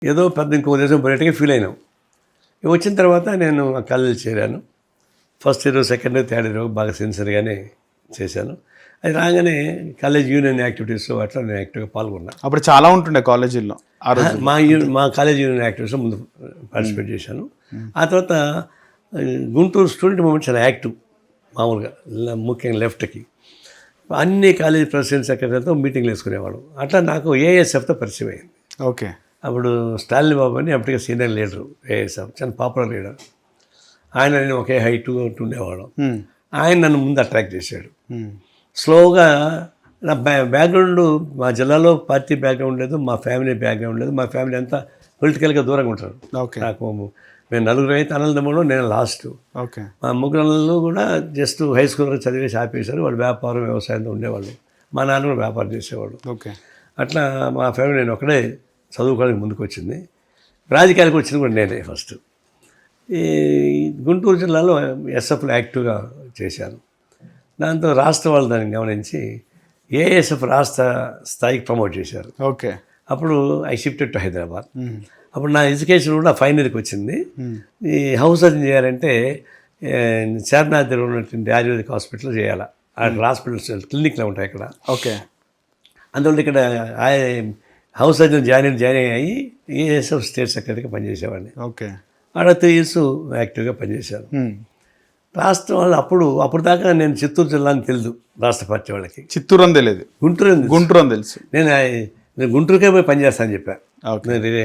ఏదో పెద్ద ఇంకో దేశం పోయినట్టుగా ఫీల్ అయినాం. వచ్చిన తర్వాత నేను ఆ కాలేజీలో చేరాను. First year, second year, third year బాగా సిన్సియర్గానే చేశాను. అది రాగానే కాలేజ్ యూనియన్ యాక్టివిటీస్లో అట్లా నేను యాక్టివ్గా పాల్గొన్నాను. అప్పుడు చాలా ఉంటుండే కాలేజీల్లో ఆ రోజు. మా కాలేజ్ యూనియన్ యాక్టివిటీస్లో ముందు పార్టిసిపేట్ చేశాను. ఆ తర్వాత గుంటూరు స్టూడెంట్ మూవ్మెంట్ చాలా యాక్టివ్ మామూలుగా, ముఖ్యంగా లెఫ్ట్కి అన్ని కాలేజ్ ప్రెసిడెంట్ సెక్రటరీతో మీటింగ్లు వేసుకునేవాడు. అట్లా నాకు ఏఎస్ఎఫ్తో పరిచయం అయింది. ఓకే. అప్పుడు స్టాలిన్ బాబు అని అప్పటికే సీనియర్ లీడరు ఏఎస్ఎఫ్, చాలా పాపులర్ లీడర్. ఆయన నేను ఒకే హైట్ ఉండేవాడు. ఆయన నన్ను ముందు అట్రాక్ట్ చేశాడు. స్లోగా నా బ్యాక్గ్రౌండ్, మా జిల్లాలో పార్టీ బ్యాక్గ్రౌండ్ లేదు, మా ఫ్యామిలీ బ్యాక్గ్రౌండ్ లేదు. మా ఫ్యామిలీ అంతా పొలిటికల్గా దూరంగా ఉంటారు. నాకు మేము నలుగురు అయితే అన్నదమ్ముడు, నేను లాస్ట్. ఓకే. మా ముగ్గురు కూడా జస్ట్ హై స్కూల్ వరకు చదివేసి ఆపేశారు. వాళ్ళు వ్యాపారం, వ్యవసాయంతో ఉండేవాళ్ళు. మా నాన్న కూడా వ్యాపారం చేసేవాడు. ఓకే. అట్లా మా ఫ్యామిలీ నేను ఒకడే చదువుకోవడానికి ముందుకు వచ్చింది. రాజకీయాలకు వచ్చింది కూడా నేనే ఫస్ట్. ఈ గుంటూరు జిల్లాలో ఎస్ఎఫ్లో యాక్టివ్గా చేశాను. దాంతో రాష్ట్ర వాళ్ళు దాన్ని గమనించి ఏఎస్ఎఫ్ రాష్ట్ర స్థాయికి ప్రమోట్ చేశారు. ఓకే. అప్పుడు ఐ షిఫ్టెడ్ టు హైదరాబాద్. అప్పుడు నా ఎడ్యుకేషన్ కూడా ఫైనల్ ఇయర్కి వచ్చింది. ఈ హౌస్ సర్జన్ చేయాలంటే చార్మినార్ దగ్గర ఉన్నటువంటి ఆయుర్వేదిక్ హాస్పిటల్లో చేయాలి. అక్కడ హాస్పిటల్స్ క్లినిక్లో ఉంటాయి ఇక్కడ. ఓకే. అందువల్ల ఇక్కడ హౌస్ సర్జన్ జాయిన్ అయ్యి ఏఎస్ఎఫ్ స్టేట్ సెక్రటరీగా పనిచేసేవాడిని. ఓకే. ఆడ 3 years యాక్టివ్గా పనిచేశాను. రాష్ట్రం వాళ్ళు అప్పుడు దాకా నేను చిత్తూరు జిల్లాని తెలియదు రాష్ట్ర పార్టీ వాళ్ళకి. చిత్తూరు అని తెలియదు, గుంటూరు అని తెలుసు. నేను గుంటూరుకే పోయి పనిచేస్తానని చెప్పాను. నేను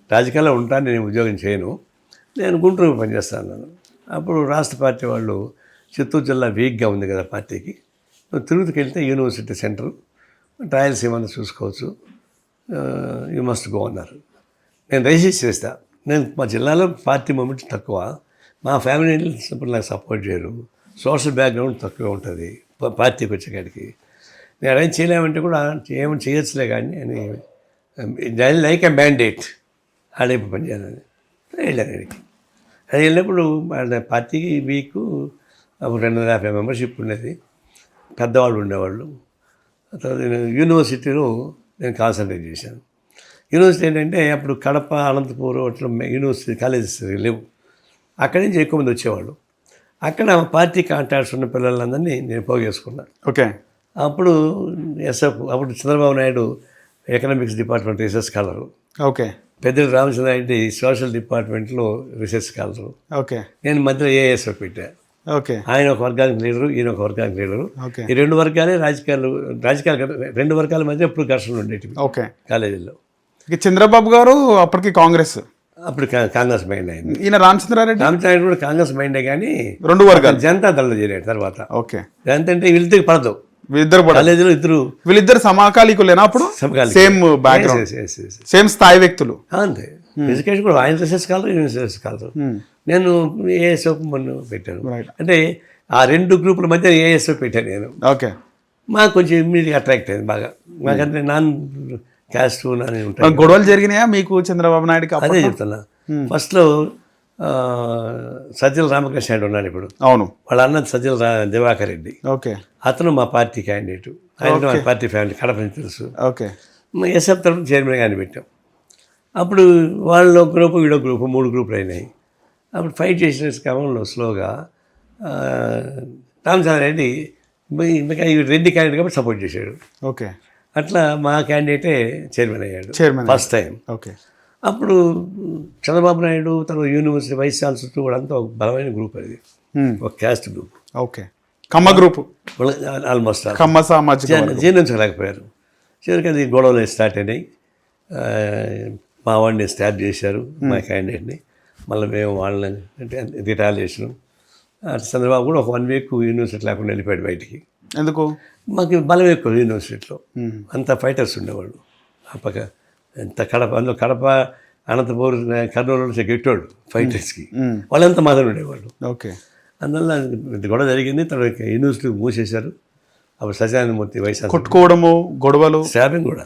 రాజకీయాల్లో ఉంటాను, నేను ఉద్యోగం చేయను, నేను గుంటూరుకి పనిచేస్తాను. అప్పుడు రాష్ట్ర పార్టీ వాళ్ళు చిత్తూరు జిల్లా వీక్గా ఉంది కదా పార్టీకి, తిరుగుతుకి వెళ్తే యూనివర్సిటీ సెంటర్ ట్రయల్స్ ఏమన్నా చూసుకోవచ్చు, యూ మస్ట్ గో అన్నారు. నేను రిజిస్టర్ చేస్తా. నేను మా జిల్లాలో పార్టీ మూమెంట్ తక్కువ, మా ఫ్యామిలీ ఇప్పుడు నాకు సపోర్ట్ చేయరు, సోషల్ బ్యాక్గ్రౌండ్ తక్కువ ఉంటుంది పార్టీకి వచ్చేకాడికి. నేను అరేంజ్ చేయలేమంటే కూడా ఏమైనా చేయొచ్చులే కానీ అని లైక్ ఎ మ్యాండేట్ ఆడేపు పనిచేయాలని వెళ్ళాను. అక్కడికి అది వెళ్ళినప్పుడు పార్టీకి వీక్ అప్పుడు 250 మెంబర్షిప్ ఉండేది, పెద్దవాళ్ళు ఉండేవాళ్ళు. తర్వాత యూనివర్సిటీలో నేను కాన్సన్ట్రేట్ చేశాను. యూనివర్సిటీ ఏంటంటే అప్పుడు కడప, అనంతపూర్ అట్లా యూనివర్సిటీ కాలేజెస్ లేవు. అక్కడి నుంచి ఎక్కువ మంది వచ్చేవాళ్ళు. అక్కడ పార్టీ కాంటాక్ట్స్ ఉన్న పిల్లలందరినీ నేను పోగేసుకున్నాను. ఓకే. అప్పుడు అప్పుడు Chandrababu Naidu economics department research scholar. Okay. పెద్దలు రామచంద్రారెడ్డి సోషల్ డిపార్ట్మెంట్లో రీసెర్చ్ స్కాలరు. ఓకే. నేను మధ్యలో ఏఎస్ఎఫ్ పెట్టాను. ఓకే. ఆయన ఒక వర్గానికి లీడరు, ఈయన ఒక వర్గానికి లీడరు. ఈ 2 వర్గాలే రాజకీయాలు 2 వర్గాల మధ్య ఎప్పుడు ఘర్షణలు ఉండేటివి. ఓకే. కాలేజీల్లో. చంద్రబాబు గారు అప్పటికి కాంగ్రెస్, అప్పుడు కాంగ్రెస్ మైండ్ అయింది. ఈయన రామచంద్రారెడ్డి కూడా కాంగ్రెస్ మైండే కానీ 2 వర్గాలు జనతా దళలో చేరాడు తర్వాత. ఓకే. జనతా అంటే వీళ్ళిద్దరికి పడదు, వీళ్ళిద్దరు సమకాలీకులేనా అప్పుడు? సేమ్ బ్యాక్గ్రౌండ్, సేమ్ స్థాయి వ్యక్తులు. అంతే. ఎడ్యుకేషన్ కూడా ఆయన రీసెర్చ్ కాలరు, ఈయన రీసెర్చ్ కాలరు. నేను ఏఎస్ఎఫ్ మొన్న పెట్టాను. అంటే ఆ 2 గ్రూపుల మధ్య ఏఎస్ఎఫ్ పెట్టాను నేను. ఓకే. మాకు కొంచెం ఇమ్మీడియట్గా అట్రాక్ట్ అయింది బాగా. మాకంటే నాన్ క్యాస్ట్ నాని ఉంటాయి. గొడవలు జరిగినాయా మీకు చంద్రబాబు నాయుడుకి? అదే చెప్తున్నా. ఫస్ట్లో సజ్జల రామకృష్ణ నాయుడు ఉన్నాడు ఇప్పుడు. అవును. వాళ్ళ అన్న సజ్జల దివాకర్ రెడ్డి. ఓకే. అతను మా పార్టీ క్యాండిడేట్. ఆయన మా పార్టీ ఫ్యామిలీ కడప నుంచి తెలుసు. ఓకే. ఎస్ఎఫ్ తరఫున చైర్మన్ గారిని పెట్టాం. అప్పుడు వాళ్ళు ఒక గ్రూపు, వీడో గ్రూపు, 3 గ్రూపులు అయినాయి. అప్పుడు ఫైట్ చేసిన క్రమంలో స్లోగా రామచంద్రారెడ్డి రెడ్డి క్యాండిడేట్ కాబట్టి సపోర్ట్ చేశాడు. ఓకే. అట్లా మా క్యాండిడేటే చైర్మన్ అయ్యాడు ఫస్ట్ టైం. ఓకే. అప్పుడు చంద్రబాబు నాయుడు తర్వాత యూనివర్సిటీ వైస్ ఛాన్సలర్ కూడా అంతా ఒక బలమైన గ్రూప్ అది, ఒక క్యాస్ట్ గ్రూప్. ఓకే. కమ్మ గ్రూప్ ఆల్మోస్ట్ కమ్మ సామాజిక జీర్ణించలేకపోయారు. చివరికి అది గొడవలు స్టార్ట్ అయినాయి. మా వాడిని స్టార్ట్ చేశారు, మా క్యాండిడేట్ని. మళ్ళీ మేము వాళ్ళని అంటే రిటైర్ చేసినాం. చంద్రబాబు కూడా ఒక 1 week యూనివర్సిటీ లేకుండా వెళ్ళిపోయాడు బయటికి. ఎందుకు? మాకు బలం ఎక్కువ యూనివర్సిటీలో, అంత ఫైటర్స్ ఉండేవాళ్ళు. అప్పక ఎంత కడప అనంతపూర్ కర్నూలు నుంచి గెట్టోళ్ళు ఫైటర్స్కి, వాళ్ళంతా మాత్రం ఉండేవాళ్ళు. ఓకే. అందువల్ల గొడవ జరిగింది. తర్వాత యూనివర్సిటీ మూసేశారు. అప్పుడు సత్యనారాయణమూర్తి వైస్ కొట్టుకోవడము, గొడవలు, స్టాబింగ్ కూడా,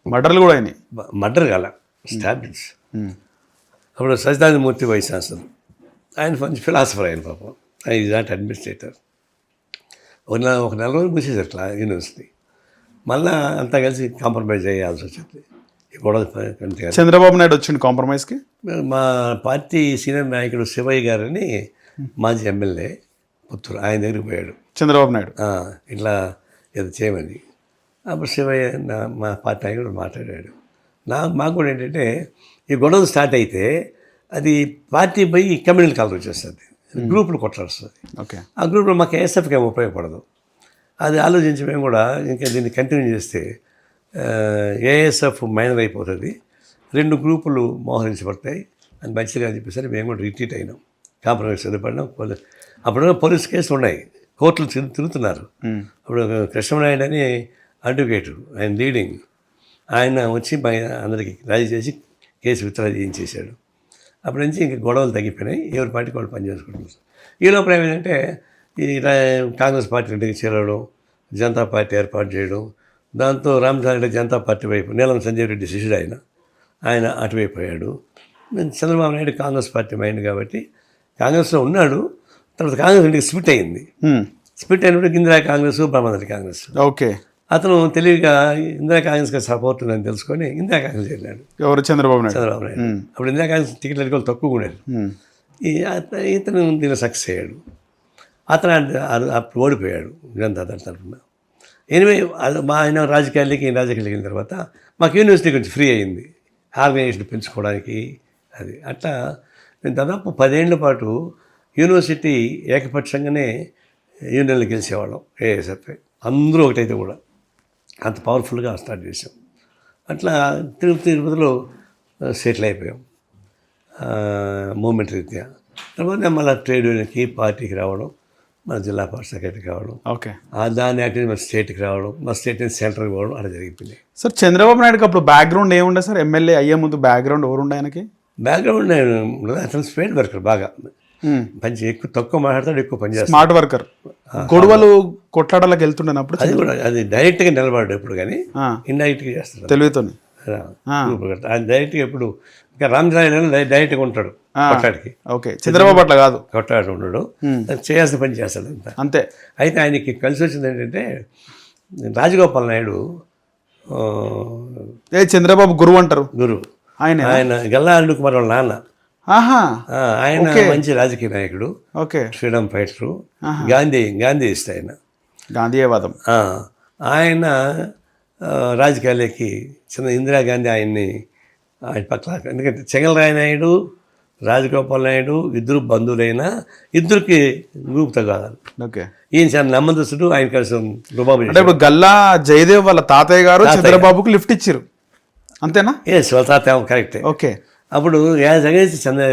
మర్డర్లు కూడా అయినాయి. మర్డర్ కాల, స్టాబింగ్స్. అప్పుడు సత్యనారాయణమూర్తి వైస్ ఛాన్సలర్, ఆయన మంచి ఫిలాసఫర్. ఆయన పాపం ఆయన ఈజ్ నాట్ అడ్మినిస్ట్రేటర్. ఒక 4 రోజులు మూసేశారు యూనివర్సిటీ. మళ్ళీ అంతా కలిసి కాంప్రమైజ్ అయ్యాల్సి వచ్చింది. ఈ గొడవ కంటే కాదు. చంద్రబాబు నాయుడు వచ్చిండు కాంప్రమైజ్కి. మా పార్టీ సీనియర్ నాయకుడు శివయ్య గారని మాజీ ఎమ్మెల్యే పుత్తూరు, ఆయన దగ్గరికి పోయాడు చంద్రబాబు నాయుడు. ఇట్లా ఏదో చేయమని. అప్పుడు శివయ్య మా పార్టీ నాయకుడు మాట్లాడాడు. మాకు కూడా ఏంటంటే ఈ గొడవలు స్టార్ట్ అయితే అది పార్టీ పోయి కమ్యూనల్ కాలర్ వచ్చేస్తుంది, గ్రూపులు కొట్లాడుస్తుంది. ఓకే. ఆ గ్రూప్లో మాకు ఏఎస్ఎఫ్కి ఏమి ఉపయోగపడదు. అది ఆలోచించి మేము కూడా ఇంకా దీన్ని కంటిన్యూ చేస్తే ఏఎస్ఎఫ్ మైనర్ అయిపోతుంది, 2 గ్రూపులు మోహరించబడతాయి అని మంచిగా అని చెప్పేసరి మేము కూడా రిట్రీట్ అయినాం, కాంప్రమైజ్ సిద్ధపడినాం. అప్పుడు పోలీస్ కేసులు ఉన్నాయి, కోర్టులు తిరుగుతున్నారు. అప్పుడు కృష్ణనాయుడు అని అడ్వకేటు, ఆయన లీడింగ్, ఆయన వచ్చి అందరికీ రాజీ చేసి కేసు విత్డ్రా చేయించేశాడు. అప్పటి నుంచి ఇంక గొడవలు తగ్గిపోయినాయి, ఎవరి పార్టీకి వాళ్ళు పనిచేసుకుంటున్నారు. ఈ లోపల ఏమైందంటే ఈ కాంగ్రెస్ పార్టీ ఇంటికి చేరడం, జనతా పార్టీ ఏర్పాటు చేయడం, దాంతో రామచంద్రారెడ్డి జనతా పార్టీ వైపు, నీలం సంజయ్ రెడ్డి శిష్యుడు ఆయన అటువైపు అయ్యాడు. చంద్రబాబు నాయుడు కాంగ్రెస్ పార్టీ మైండ్ కాబట్టి కాంగ్రెస్లో ఉన్నాడు. తర్వాత కాంగ్రెస్ ఇంటికి స్ప్లిట్ అయింది. స్ప్లిట్ అయినప్పుడు ఇందిరా కాంగ్రెస్, బ్రహ్మారెడ్డి కాంగ్రెస్. ఓకే. అతను తెలివిగా ఇందిరా కాంగ్రెస్కి సపోర్ట్ ఉందని తెలుసుకొని ఇందిరా కాంగ్రెస్ వెళ్ళాడు. ఎవరు? చంద్రబాబు నాయుడు. అప్పుడు ఇందిరా కాంగ్రెస్ టికెట్ ఎన్నికలు తక్కువ ఉండేది. ఇతను దీన్ని సక్సెస్ అయ్యాడు. అతను అప్పుడు ఓడిపోయాడు జనతా దళ తరఫున. ఎనివే ఆయన రాజకీయాలకి వెళ్ళిన తర్వాత మాకు యూనివర్సిటీ కొంచెం ఫ్రీ అయింది, ఆర్గనైజేషన్ పెంచుకోవడానికి. అది అట్లా మేము దాదాపు 10 ఏళ్ల పాటు యూనివర్సిటీ ఏకపక్షంగానే యూనియన్లు గెలిచేవాళ్ళం. ఏఎస్ఎఫ్ అందరూ ఒకటైతే కూడా అంత పవర్ఫుల్గా స్టార్ట్ చేసాం. అట్లా తిరుపతిలో సెటిల్ అయిపోయాం మూమెంట్ రీత్యా. తర్వాత మళ్ళీ ట్రేడ్ యూనియన్కి పార్టీకి రావడం, మన జిల్లా పార్టీ సెక్రటరీ కావడం. ఓకే. దాన్ని యాక్టివ్ మన స్టేట్కి రావడం, మా స్టేట్ నుంచి సెంట్రల్కి పోవడం, అలా జరిగిపోయింది. సార్ చంద్రబాబు నాయుడుకి అప్పుడు బ్యాక్గ్రౌండ్ ఏముండే సార్? ఎమ్మెల్యే అయ్యే ముందు బ్యాక్గ్రౌండ్ ఎవరుండే ఆయనకి? బ్యాక్గ్రౌండ్ అతను స్పీడ్ వర్కర్, బాగా పని ఎక్కువ తక్కువ మాట్లాడతాడు, ఎక్కువ పని చేస్తాడు, స్మార్ట్ వర్కర్. గొడవలు కొట్లాడలకు వెళ్తుండేనప్పుడు అది కూడా అది డైరెక్ట్గా నిలబడ్డాడు ఎప్పుడు, కానీ ఇండైరెక్ట్గా చేస్తాడు తెలివితో. ఆయన డైరెక్ట్గా ఎప్పుడు ఇంకా రామచంద్రారెడ్డి డైరెక్ట్గా ఉంటాడు కొట్లాడికి. ఓకే. చంద్రబాబు అట్లా కాదు, కొట్లాడి ఉండడు, చేయాల్సిన పని చేస్తాడు అంతా అంతే. అయితే ఆయనకి కలిసి వచ్చింది ఏంటంటే రాజగోపాల్ నాయుడు చంద్రబాబు గురువు అంటారు. గురువు ఆయన గల్లా అరుణ్ కుమార్ వాళ్ళ నాన్న. ఆయన మంచి రాజకీయ నాయకుడు, ఓకే, ఫ్రీడమ్ ఫైటరు, గాంధీయిస్ట్ ఆయన, గాంధీయవాదం. ఆయన రాజకీయాలకి ఇందిరాగాంధీ ఆయన పట్ల, ఎందుకంటే చెంగలరాయ నాయుడు, రాజగోపాల్ నాయుడు ఇద్దరు బంధువులైనా ఇద్దరికి గ్రూప్తో కాదు. ఓకే. ఈయన చాలా నమ్మదస్తుడు, ఆయన కోసం రుబాబు. అంటే ఇప్పుడు గల్లా జయదేవ్ వాళ్ళ తాతయ్య గారు చంద్రబాబుకు లిఫ్ట్ ఇచ్చారు, అంతేనా? ఎస్, వాళ్ళ తాతయ్య కరెక్టే. ఓకే. అప్పుడు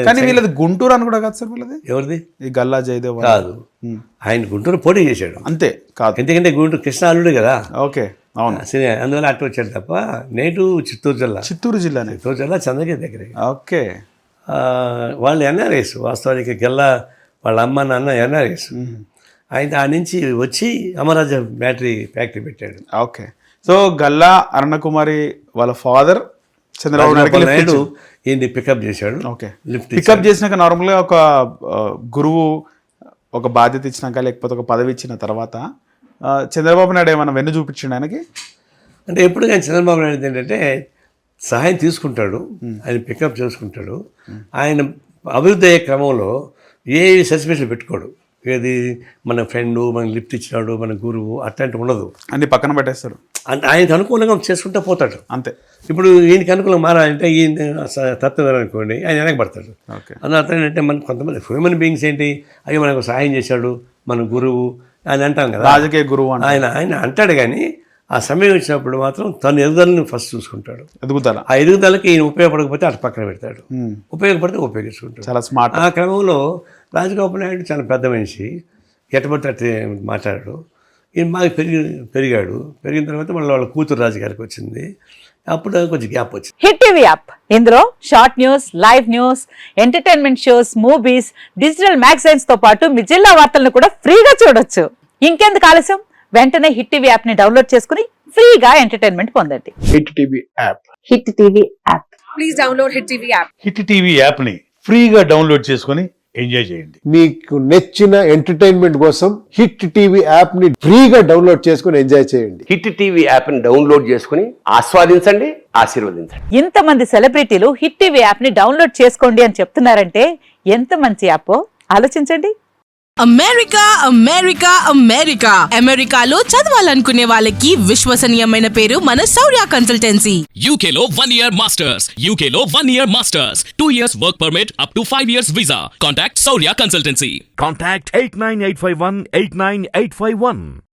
కానీ వీళ్ళది గుంటూరు అని కూడా కాదు సార్ వీళ్ళది. ఎవరిది? ఈ గల్లా జయదేవ్ కాదు, ఆయన గుంటూరు పోటీ చేశాడు అంతే. కాదు, ఎందుకంటే గుంటూరు కృష్ణ అల్లుడు కదా. ఓకే, అవును. అందువల్ల అటు వచ్చాడు తప్ప నేటు చిత్తూరు జిల్లా. చిత్తూరు జిల్లా చంద్రగిరి దగ్గర. ఓకే. వాళ్ళు ఎన్ఆర్ఎస్, వాస్తవానికి గల్లా వాళ్ళ అమ్మ నాన్న ఎన్ఆర్ఎస్. ఆయన ఆ నుంచి వచ్చి అమరాజా బ్యాటరీ ఫ్యాక్టరీ పెట్టాడు. ఓకే. సో గల్లా అరుణకుమారి వాళ్ళ ఫాదర్ చంద్రబాబు నాయుడు ఈయన్ని పికప్ చేశాడు. ఓకే. పికప్ చేసినాక నార్మల్గా ఒక గురువు ఒక బాధ్యత ఇచ్చినాక లేకపోతే ఒక పదవి ఇచ్చిన తర్వాత చంద్రబాబు నాయుడు ఏమైనా వెన్ను చూపించండి ఆయనకి? అంటే ఎప్పుడు కానీ చంద్రబాబు నాయుడు ఏంటంటే సహాయం తీసుకుంటాడు, ఆయన పికప్ చేసుకుంటాడు. ఆయన అభివృద్ధి అయ్యే క్రమంలో ఏ సస్పెన్షన్ పెట్టుకోడు. ఏది మన ఫ్రెండు, మనకి లిఫ్ట్ ఇచ్చినాడు, మన గురువు అట్లాంటివి ఉండదు, అన్ని పక్కన పెట్టేస్తాడు. అంటే ఆయనకు అనుకూలంగా చేసుకుంటూ పోతాడు అంతే. ఇప్పుడు ఈయనకి అనుకూలంగా మారాలంటే ఈయన తత్వం అనుకోండి, ఆయన వెనకబడతాడు. అందులో అర్థం ఏంటంటే మన కొంతమంది హ్యూమన్ బీయింగ్స్ ఏంటి, అయ్యో మనకు సహాయం చేశాడు మన గురువు అని అంటాం కదా, రాజకీయ గురువు ఆయన అంటాడు. కానీ ఆ సమయం వచ్చినప్పుడు మాత్రం తన ఎదుగుదలని ఫస్ట్ చూసుకుంటాడు. ఎదుగుదల, ఆ ఎదుగుదలకి ఈయన ఉపయోగపడకపోతే అటు పక్కన పెడతాడు, ఉపయోగపడితే ఉపయోగించుకుంటాడు. చాలా స్మార్ట్. ఆ క్రమంలో రాజగోపాల్ నాయుడు చాలా పెద్ద మనిషి, ఎట్టబడితే అట్టే మాట్లాడాడు. ఈయన బాగా పెరిగాడు. పెరిగిన తర్వాత మళ్ళీ వాళ్ళ కూతురు రాజకీయాలకు వచ్చింది. అప్పుడు కొంచెం గ్యాప్ వచ్చింది. హిట్ టీవీ యాప్, ఇందులో short news, live news, entertainment shows, movies, digital magazines తో పాటు మీ జిల్లా వార్తలను కూడా ఫ్రీగా చూడొచ్చు. ఇంకెందుకు ఆలస్యం, వెంటనే హిట్ టీవీ యాప్ ని డౌన్లోడ్ చేసుకుని ఫ్రీగా ఎంటర్టైన్మెంట్ పొందండి. Hit TV app, hit TV app, please download hit TV app. Hit TV app ని ఫ్రీగా డౌన్లోడ్ చేసుకొని ఎంజాయ్ చేయండి. మీకు నచ్చిన ఎంటర్టైన్మెంట్ కోసం హిట్ టీవీ యాప్ ని ఫ్రీగా డౌన్లోడ్ చేసుకొని ఎంజాయ్ చేయండి. హిట్ టీవీ యాప్ ని డౌన్లోడ్ చేసుకుని ఆస్వాదించండి, ఆశీర్వదించండి. ఇంతమంది సెలబ్రిటీలు హిట్ టీవీ యాప్ ని డౌన్లోడ్ చేసుకోండి అని చెప్తున్నారంటే ఎంత మంచి యాప్ ఆలోచించండి. అమెరికా అమెరికా అమెరికా అమెరికాలో చదవాలనుకునే వాళ్ళకి విశ్వసనీయమైన పేరు మన శౌర్య కన్సల్టెన్సీ. UK లో 1 year masters. UK లో 1 year masters. 2 years work permit up to 5 years visa. Contact Saurya Consultancy. Contact 89851 89851.